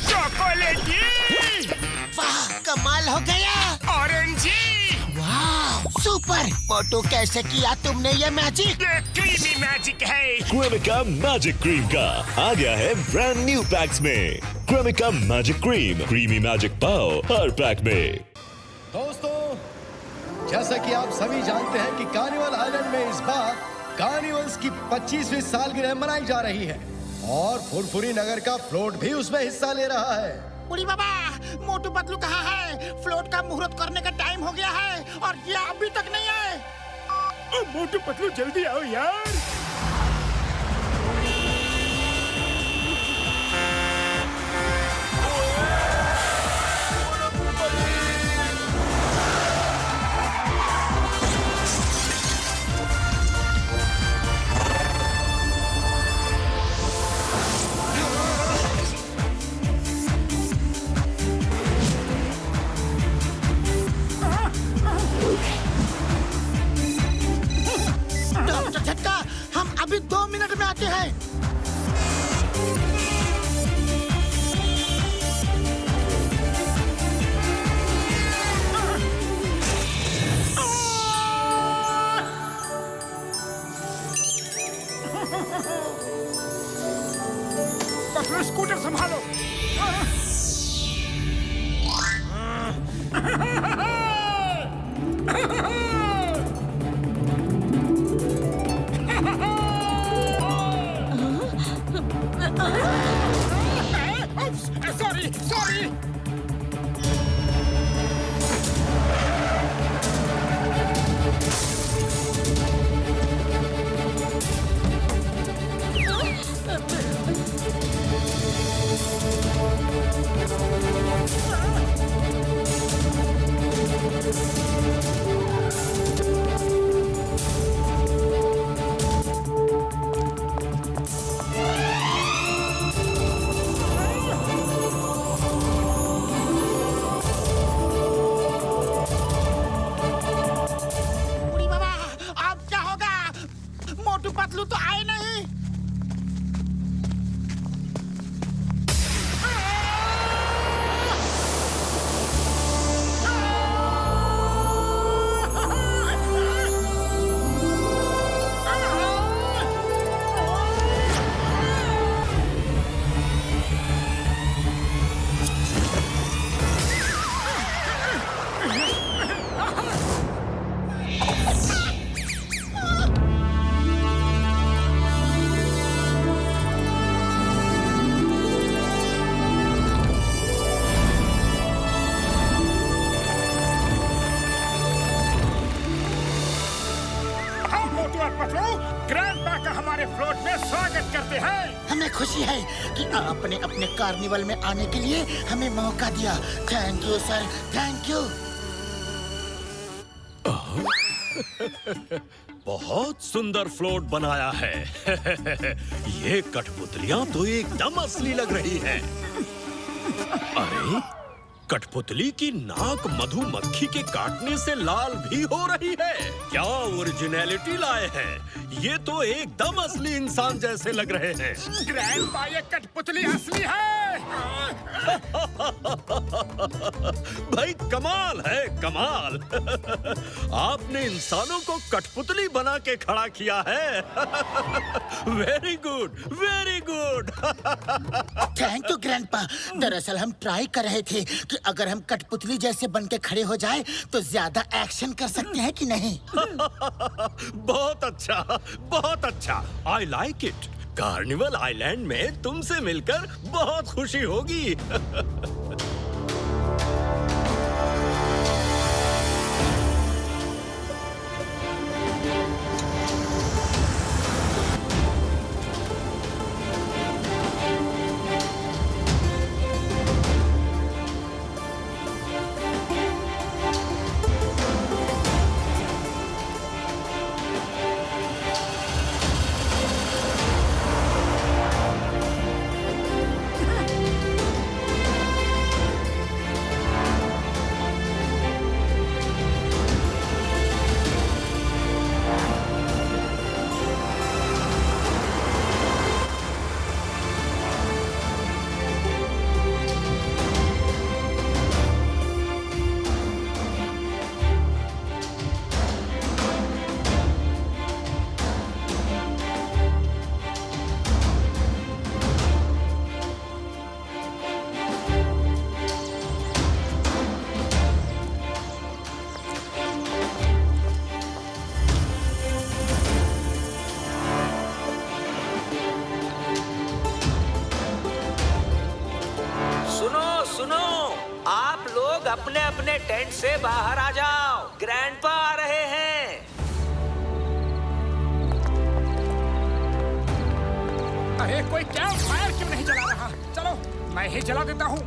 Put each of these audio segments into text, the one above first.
चॉकलेटी। वाह, कमाल हो गया। ऑरेंजी। वाह, सुपर। मोटू, कैसे किया तुमने ये मैजिक? ये क्रीमी मैजिक है। क्रेमिका मैजिक क्रीम का आ गया है ब्रांड न्यू पैक्स में। Cremica magic cream, creamy magic पाओ हर पैक में। दोस्तों, जैसा कि आप सभी जानते हैं कि कार्निवल आइलैंड में इस बार कार्निवल्स की 25वीं सालगिरह मनाई जा रही है और फुरफुरी नगर का फ्लोट भी उसमें हिस्सा ले रहा है। बुढ़ी बाबा, मोटू पतलू कहाँ है? फ्लोट का मुहूर्त करने का टाइम हो गया है और ये अभी तक नहीं आए। मोटू पतलू जल्दी आओ यार। डॉक्टर झटका, हम अभी 2 मिनट में आते हैं। पतलू, स्कूटर संभालो। Sorry sorry. बुढ़ी बाबा, अब क्या होगा? मोटू पतलू तो आए नहीं। हम मोटू और पतलू ग्रैंडपा का हमारे फ्लोट में स्वागत करते हैं। हमें खुशी है कि आपने अपने कार्निवल में आने के लिए हमें मौका दिया। Thank you sir, thank you. बहुत सुंदर फ्लोट बनाया है। ये कठपुतलियां तो एकदम असली लग रही हैं। अरे, कठपुतली की नाक मधुमक्खी के काटने से लाल भी हो रही है। क्या ओरिजिनलिटी लाए हैं। ये तो एकदम असली इंसान जैसे लग रहे हैं। ग्रैंडपा, ये कठपुतली असली है। भाई कमाल है, कमाल। आपने इंसानों को कठपुतली बना के खड़ा किया है। Very good, very good. Thank you grandpa. दरअसल हम ट्राई कर रहे थे कि अगर हम कठपुतली जैसे बन के खड़े हो जाए तो ज्यादा एक्शन कर सकते हैं कि नहीं। बहुत अच्छा, बहुत अच्छा। I like it. Carnival island में तुमसे मिलकर बहुत खुशी होगी। अपने अपने टेंट से बाहर आ जाओ, ग्रैंडपा आ रहे हैं। अरे कोई कैंप फायर क्यों नहीं जला रहा? चलो मैं ही जला देता हूँ।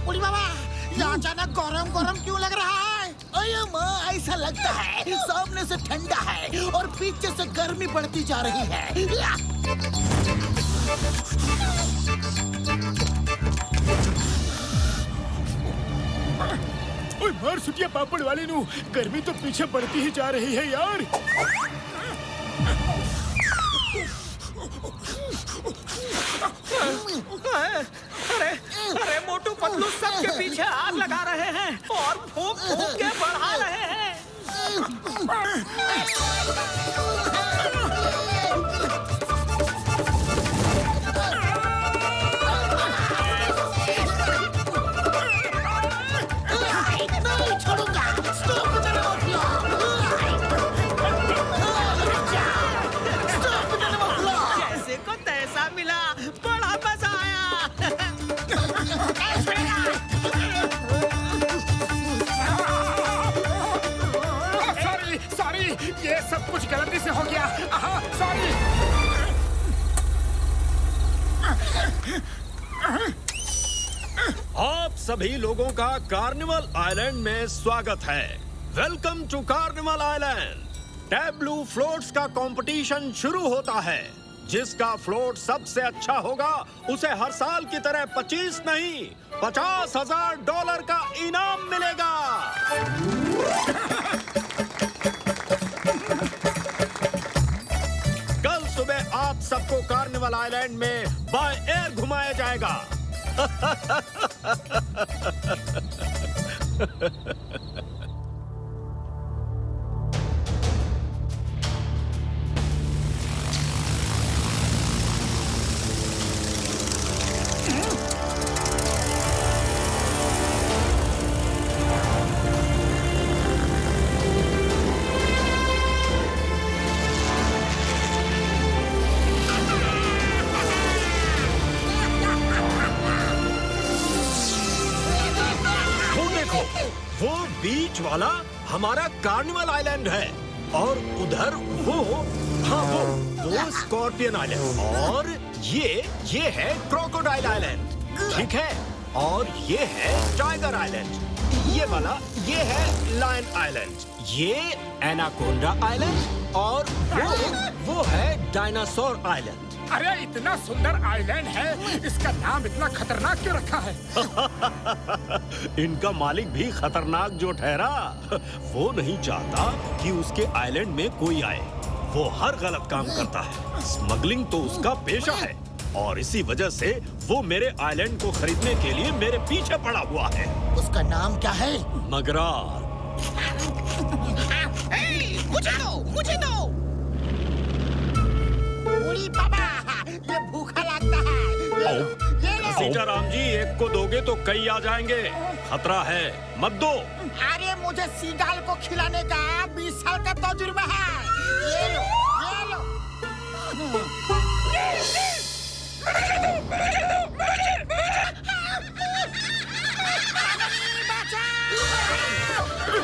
उड़ी बाबा, ये अचानक गरम गरम क्यों लग रहा है? अरे माँ, ऐसा लगता है सामने से ठंडा है और पीछे से गर्मी बढ़ती जा रही है। ओए मार सुटिया पापड़ वाले नू, गर्मी तो पीछे बढ़ती ही जा रही है यार। अरे अरे मोटू पतलू सबके पीछे आग लगा रहे हैं और फूंक फूंक के बढ़ा रहे हैं। नहीं छोड़ूंगा। स्टॉप द जैसे को तैसा मिला, बड़ा मजा आया। सॉरी सॉरी, ये सब कुछ गलती से हो गया। सॉरी। आप सभी लोगों का कार्निवल आइलैंड में स्वागत है। Welcome to carnival island. Tableau floats का कंपटीशन शुरू होता है। जिसका फ्लोट सबसे अच्छा होगा उसे हर साल की तरह 25 नहीं, $50,000 का इनाम मिलेगा। कल सुबह आप सबको कार्निवल आइलैंड में बाय एयर घुमाया जाएगा। वो बीच वाला हमारा कार्निवल आइलैंड है और उधर वो स्कॉर्पियन आइलैंड और ये है क्रोकोडाइल आइलैंड, ठीक है? और ये है टाइगर आइलैंड। ये वाला ये है लायन आइलैंड, ये एनाकोंडा आइलैंड और वो है डायनासोर आइलैंड। अरे इतना सुंदर आइलैंड है, इसका नाम इतना खतरनाक क्यों रखा है? इनका मालिक भी खतरनाक जो ठहरा, वो नहीं चाहता कि उसके आइलैंड में कोई आए। वो हर गलत काम करता है। स्मगलिंग तो उसका पेशा है और इसी वजह से वो मेरे आइलैंड को खरीदने के लिए मेरे पीछे पड़ा हुआ है। उसका नाम क्या है? मगरार। मुझे दो। उड़ी बाबा, ये भूखा लगता है। ये लो। सीताराम जी, एक को दोगे तो कई आ जाएंगे। खतरा है, मत दो। अरे मुझे सीगाल को खिलाने का 20 साल का तजुर्बा है। ये लो, ये लो।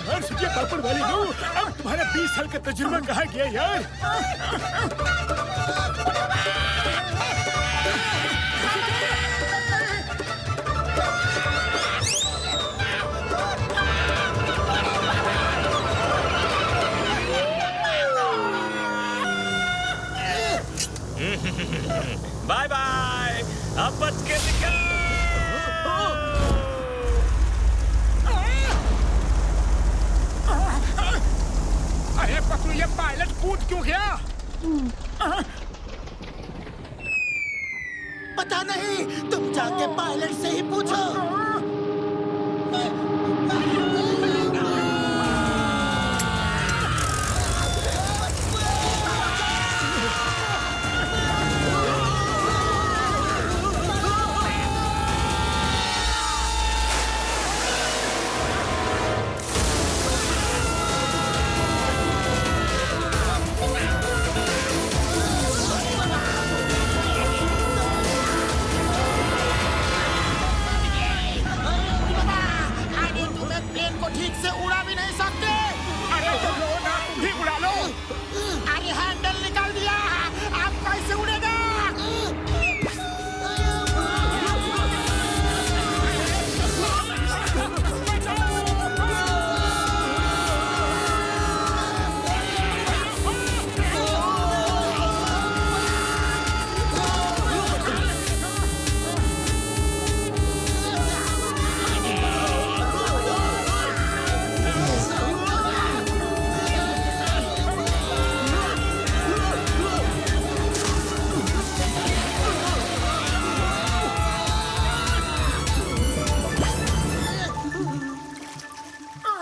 हर सुटिया पापड़ वाले नो, अब तुम्हारा 20 साल का तजुर्बा कहाँ गया यार? बाय बाय, अब बच के दिखा। अरे पतलू, ये पायलट कूद क्यों गया? पता नहीं, तुम जाके पायलट से ही पूछो।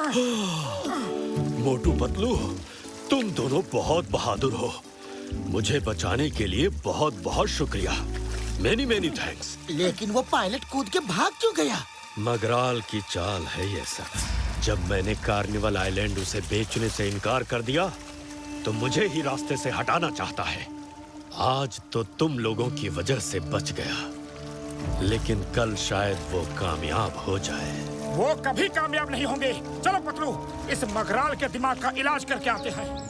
मोटू पतलू, तुम दोनों बहुत बहादुर हो। मुझे बचाने के लिए बहुत बहुत शुक्रिया। Many many thanks. लेकिन वो पायलट कूद के भाग क्यों गया? मगराल की चाल है ये सब। जब मैंने कार्निवल आइलैंड उसे बेचने से इनकार कर दिया तो मुझे ही रास्ते से हटाना चाहता है। आज तो तुम लोगों की वजह से बच गया, लेकिन कल शायद वो कामयाब हो जाए। वो कभी कामयाब नहीं होंगे। चलो पतलू, इस मगराल के दिमाग का इलाज करके आते हैं।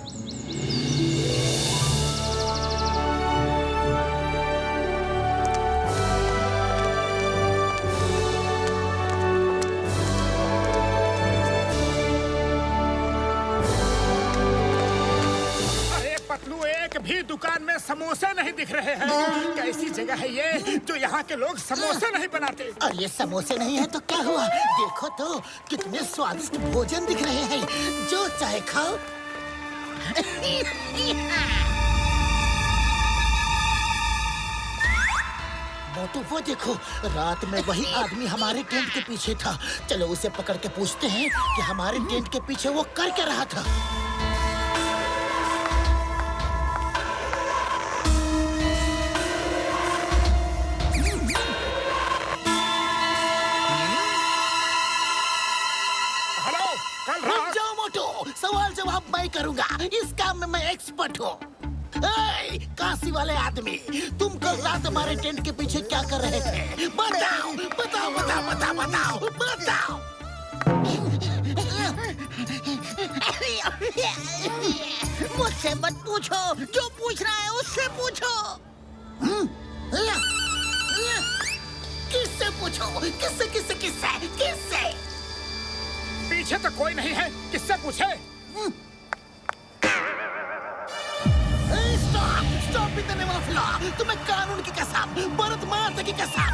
पतलू, एक भी दुकान में समोसे नहीं दिख रहे हैं। कैसी जगह है ये जो यहाँ के लोग समोसे नहीं बनाते? और ये समोसे नहीं है तो क्या हुआ? देखो तो कितने स्वादिष्ट भोजन दिख रहे हैं। जो चाहे खाओ। मोटू, वो देखो, रात में वही आदमी हमारे टेंट के पीछे था। चलो उसे पकड़ के पूछते हैं कि हमारे टेंट के पीछे वो कर क्या रहा था। सवाल जवाब मैं करूंगा। इस काम में मैं एक्सपर्ट हूँ। काशी वाले आदमी, तुम कल रात हमारे टेंट के पीछे क्या कर रहे थे? बताओ बताओ बताओ बताओ बताओ बताओ। मुझसे मत पूछो, जो पूछ रहा है उससे पूछो। किससे पूछो? किससे किससे किससे किससे? पीछे तो कोई नहीं है, किससे पूछे? स्टॉप इतने माफिया, तुम्हें कानून की कसम, भारत माता की कसम।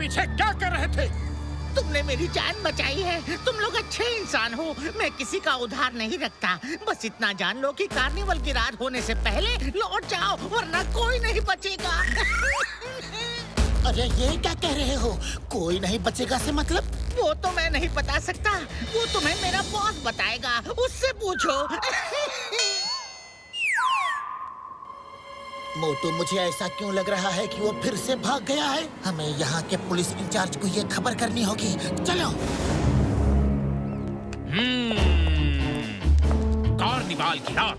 पीछे क्या कर रहे थे? तुमने मेरी जान बचाई है। तुम लोग अच्छे इंसान हो। मैं किसी का उधार नहीं रखता। बस इतना जान लो कि कार्निवल की रात होने से पहले लौट जाओ, वरना कोई नहीं बचेगा। अरे ये क्या कह रहे हो? कोई नहीं बचेगा से मतलब? वो तो मैं नहीं बता सकता, वो तुम्हें मेरा बॉस बताएगा, उससे पूछो। मोटू, मुझे ऐसा क्यों लग रहा है कि वो फिर से भाग गया है? हमें यहाँ के पुलिस इंचार्ज को ये खबर करनी होगी। चलो। कार्निवाल की रात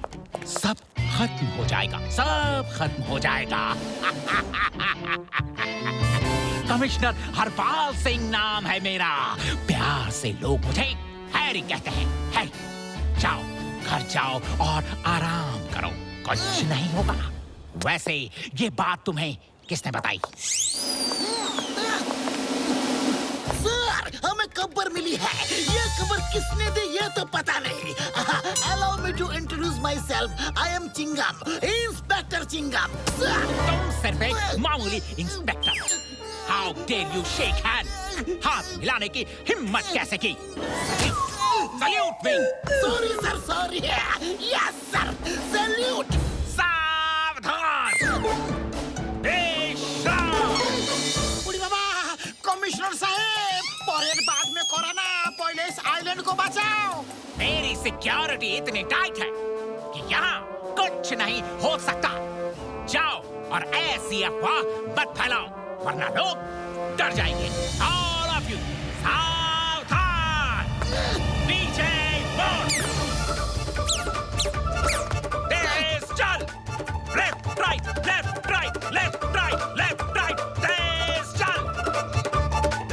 सब खत्म हो जाएगा, सब खत्म हो जाएगा। कमिश्नर हरपाल सिंह नाम है मेरा। प्यार से लोग मुझे हैरी कहते हैं। हैरी, जाओ घर जाओ और आराम करो, कुछ नहीं होगा। वैसे ये बात तुम्हें किसने बताई? सर, हमें खबर मिली है। ये खबर किसने दी ये तो पता नहीं। Allow me to introduce myself. I am Chingam, inspector Chingam. तुम सिर्फ एक मामूली inspector. How dare you shake hand? हाथ मिलाने की हिम्मत कैसे की? Salute me! Sorry sir, sorry. Yes sir, salute. बुढ़ी बाबा, कमिश्नर साहेब, परेड बाद में कोरोना, पहले आइलैंड को बचाओ। मेरी सिक्योरिटी इतनी टाइट है कि यहाँ कुछ नहीं हो सकता। जाओ और ऐसी अफवाह मत फैलाओ, वरना लोग डर जाएंगे। All of you, सावधान! नीचे बोर्ड! तेज चल! Left right, left right, left right, left right, तेज चल!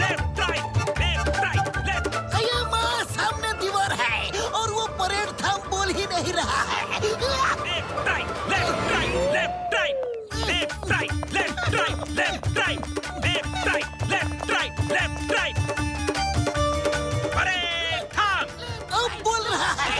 Left right, left right, left. अये माँ, सामने दीवार है और वो परेड थंब बोल ही नहीं रहा है। Left right, left right, left right, left right, left right, left right, left right, left right, left right. अरे थंब! अब बोल रहा है।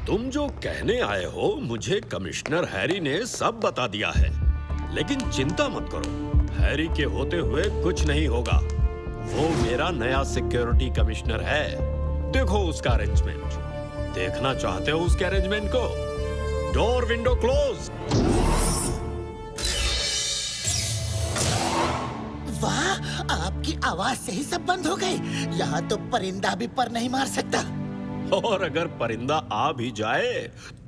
तुम जो कहने आए हो मुझे कमिश्नर हैरी ने सब बता दिया है, लेकिन चिंता मत करो, हैरी के होते हुए कुछ नहीं होगा। वो मेरा नया सिक्योरिटी कमिश्नर है। देखो उसका अरेंजमेंट। देखना चाहते हो उसके अरेंजमेंट को? Door window close. वाह, आपकी आवाज से ही सब बंद हो गए। यहाँ तो परिंदा भी पर नहीं मार सकता। और अगर परिंदा आ भी जाए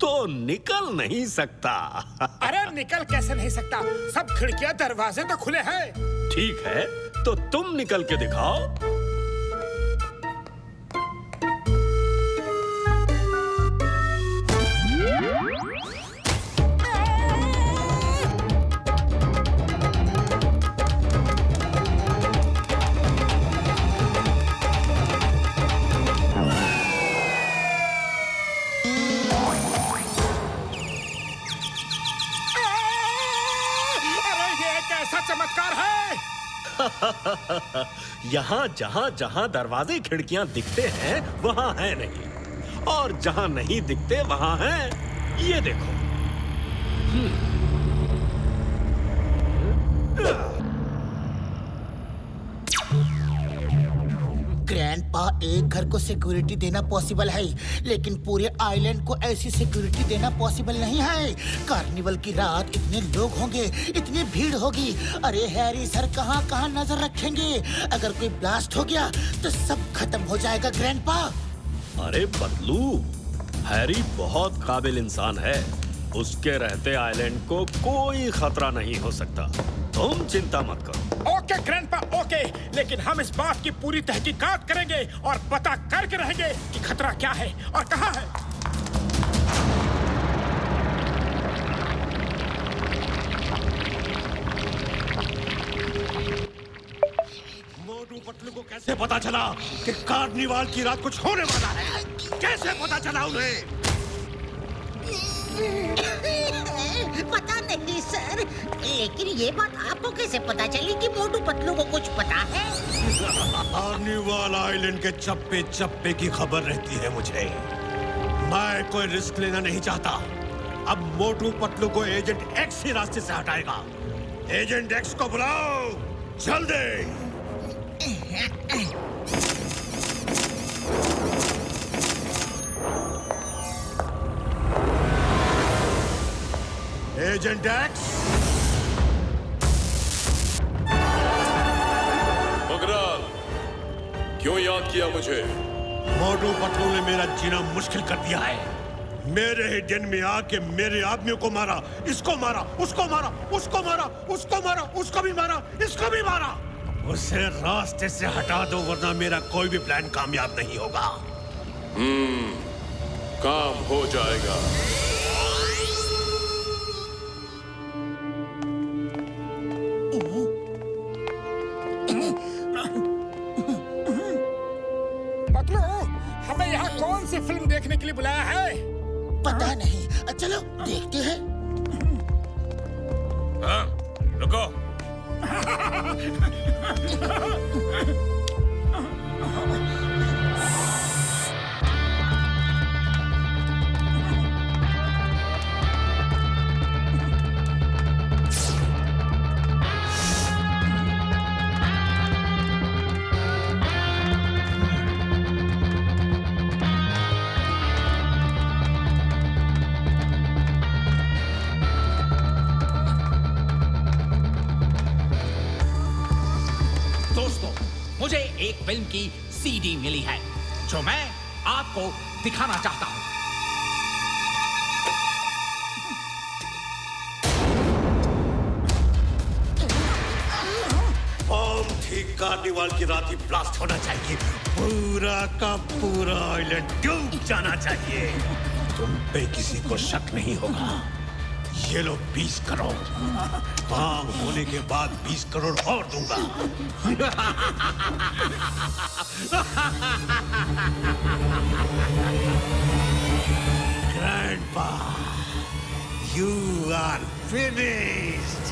तो निकल नहीं सकता। अरे निकल कैसे नहीं सकता? सब खिड़कियां दरवाजे तो खुले हैं। ठीक है, तो तुम निकल के दिखाओ। अरे ये कैसा चमत्कार है? यहाँ जहाँ जहाँ दरवाजे खिड़कियाँ दिखते हैं वहाँ है नहीं, और जहाँ नहीं दिखते वहाँ है। ये देखो। ग्रैंडपा, एक घर को सिक्योरिटी देना पॉसिबल है, लेकिन पूरे आइलैंड को ऐसी सिक्योरिटी देना पॉसिबल नहीं है। कार्निवल की रात इतने लोग होंगे, इतनी भीड़ होगी। अरे हैरी सर कहाँ कहाँ नजर रखेंगे? अगर कोई ब्लास्ट हो गया तो सब खत्म हो जाएगा ग्रैंडपा। अरे पतलू, हैरी बहुत काबिल इंसान है। उसके रहते आइलैंड को कोई खतरा नहीं हो सकता। तुम चिंता मत करो। ओके ग्रैंडपा, ओके, लेकिन हम इस बात की पूरी तहकीकात करेंगे और पता करके रहेंगे कि खतरा क्या है और कहाँ है। मोटू पतलू को कैसे पता चला कि कार्निवाल की रात कुछ होने वाला है? कैसे पता चला उन्हें? पता नहीं सर, लेकिन ये बात आपको कैसे पता चली कि मोटू पतलू को कुछ पता है? कार्निवाल आइलैंड के चप्पे चप्पे की खबर रहती है मुझे। मैं कोई रिस्क लेना नहीं चाहता। अब मोटू पतलू को एजेंट एक्स ही रास्ते से हटाएगा। एजेंट एक्स को बुलाओ जल्दी। Agent x. बगराल, क्यों याद किया मुझे? मोटू पतलू ने मेरा जीना मुश्किल कर दिया है। मेरे ही दिन में आके मेरे आदमियों को मारा, इसको मारा, उसको मारा, उसको मारा, उसको मारा, उसको भी मारा, इसको भी मारा। उसे रास्ते से हटा दो, वरना मेरा कोई भी प्लान कामयाब नहीं होगा। काम हो जाएगा। पतलू, हमें यहाँ कौन सी फिल्म देखने के लिए बुलाया है? पता नहीं, चलो देखते हैं। हाँ, रुको। दोस्तों, मुझे एक फिल्म की सीडी मिली है जो मैं आपको दिखाना चाहता हूं। बॉम्ब ठीक कार्निवाल की रात ही ब्लास्ट होना चाहिए। पूरा का पूरा आइलैंड डूब जाना चाहिए। तुम पे किसी को शक नहीं होगा। ये लो 20 करोड़। काम होने के बाद 20 करोड़ और दूंगा। Grandpa, you are finished.